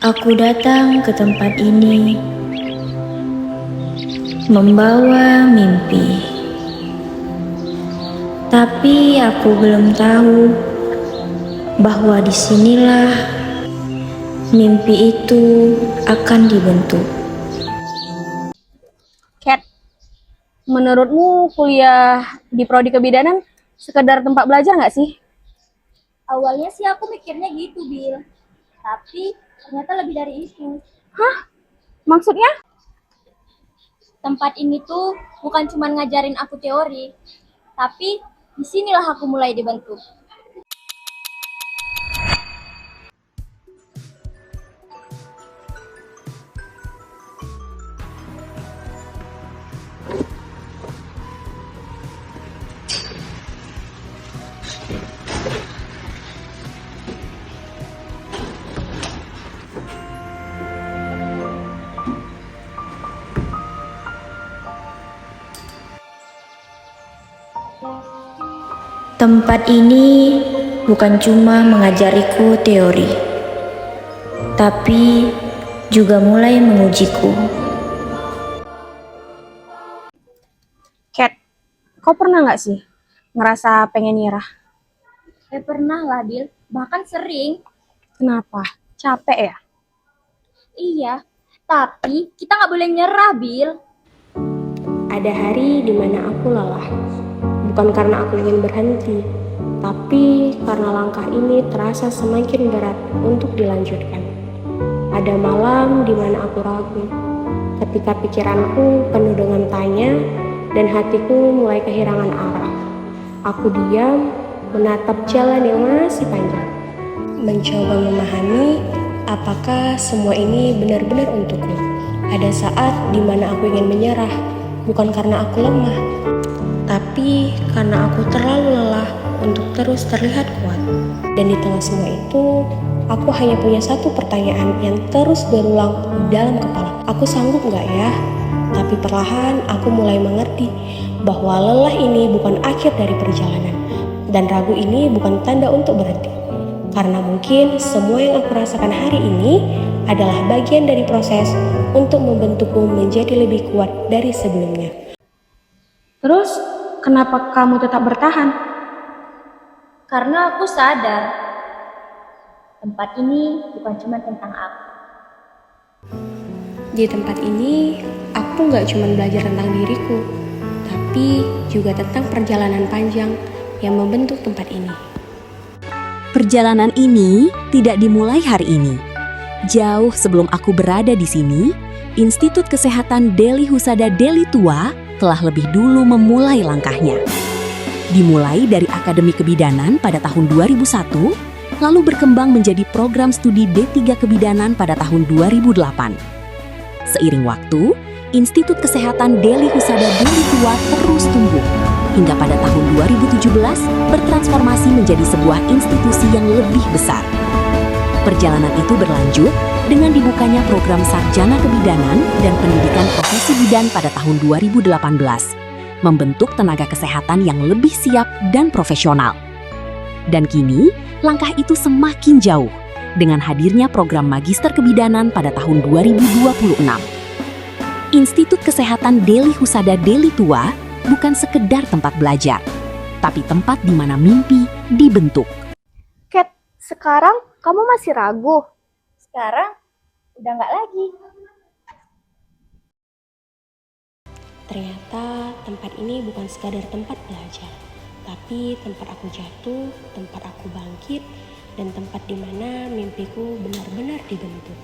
Aku datang ke tempat ini membawa mimpi, tapi aku belum tahu bahwa disinilah mimpi itu akan dibentuk. Cat, menurutmu kuliah di prodi kebidanan sekedar tempat belajar nggak sih? Awalnya sih aku mikirnya gitu, Bil. Tapi ternyata lebih dari itu. Maksudnya? Tempat ini tuh bukan cuma ngajarin aku teori, tapi disinilah aku mulai dibentuk. Tempat ini bukan cuma mengajariku teori, tapi juga mulai mengujiku. Cat, kau pernah nggak sih ngerasa pengen nyerah? Pernah lah, Bil. Bahkan sering. Kenapa? Capek ya? Iya, tapi kita nggak boleh nyerah, Bil. Ada hari di mana aku lelah, bukan karena aku ingin berhenti, tapi karena langkah ini terasa semakin berat untuk dilanjutkan. Ada malam di mana aku ragu, ketika pikiranku penuh dengan tanya dan hatiku mulai kehilangan arah. Aku diam, menatap jalan yang masih panjang, mencoba memahami apakah semua ini benar-benar untukku. Ada saat di mana aku ingin menyerah, bukan karena aku lemah, tapi karena aku terlalu lelah untuk terus terlihat kuat. Dan di tengah semua itu, aku hanya punya satu pertanyaan yang terus berulang dalam kepala. Aku sanggup nggak ya? Tapi perlahan aku mulai mengerti bahwa lelah ini bukan akhir dari perjalanan. Dan ragu ini bukan tanda untuk berhenti. Karena mungkin semua yang aku rasakan hari ini adalah bagian dari proses untuk membentukku menjadi lebih kuat dari sebelumnya. Terus, kenapa kamu tetap bertahan? Karena aku sadar tempat ini bukan cuma tentang aku. Di tempat ini, aku nggak cuma belajar tentang diriku, tapi juga tentang perjalanan panjang yang membentuk tempat ini. Perjalanan ini tidak dimulai hari ini. Jauh sebelum aku berada di sini, Institut Kesehatan Deli Husada Deli Tua telah lebih dulu memulai langkahnya. Dimulai dari Akademi Kebidanan pada tahun 2001, lalu berkembang menjadi program studi D3 Kebidanan pada tahun 2008. Seiring waktu, Institut Kesehatan Deli Husada Deli Tua terus tumbuh, hingga pada tahun 2017 bertransformasi menjadi sebuah institusi yang lebih besar. Perjalanan itu berlanjut dengan dibukanya program Sarjana Kebidanan dan Pendidikan Profesi Bidan pada tahun 2018, membentuk tenaga kesehatan yang lebih siap dan profesional. Dan kini, langkah itu semakin jauh dengan hadirnya program Magister Kebidanan pada tahun 2026. Institut Kesehatan Deli Husada Deli Tua bukan sekedar tempat belajar, tapi tempat di mana mimpi dibentuk. Cat, sekarang kamu masih ragu? Sekarang udah nggak lagi. Ternyata tempat ini bukan sekadar tempat belajar, tapi tempat aku jatuh, tempat aku bangkit, dan tempat di mana mimpiku benar-benar dibentuk.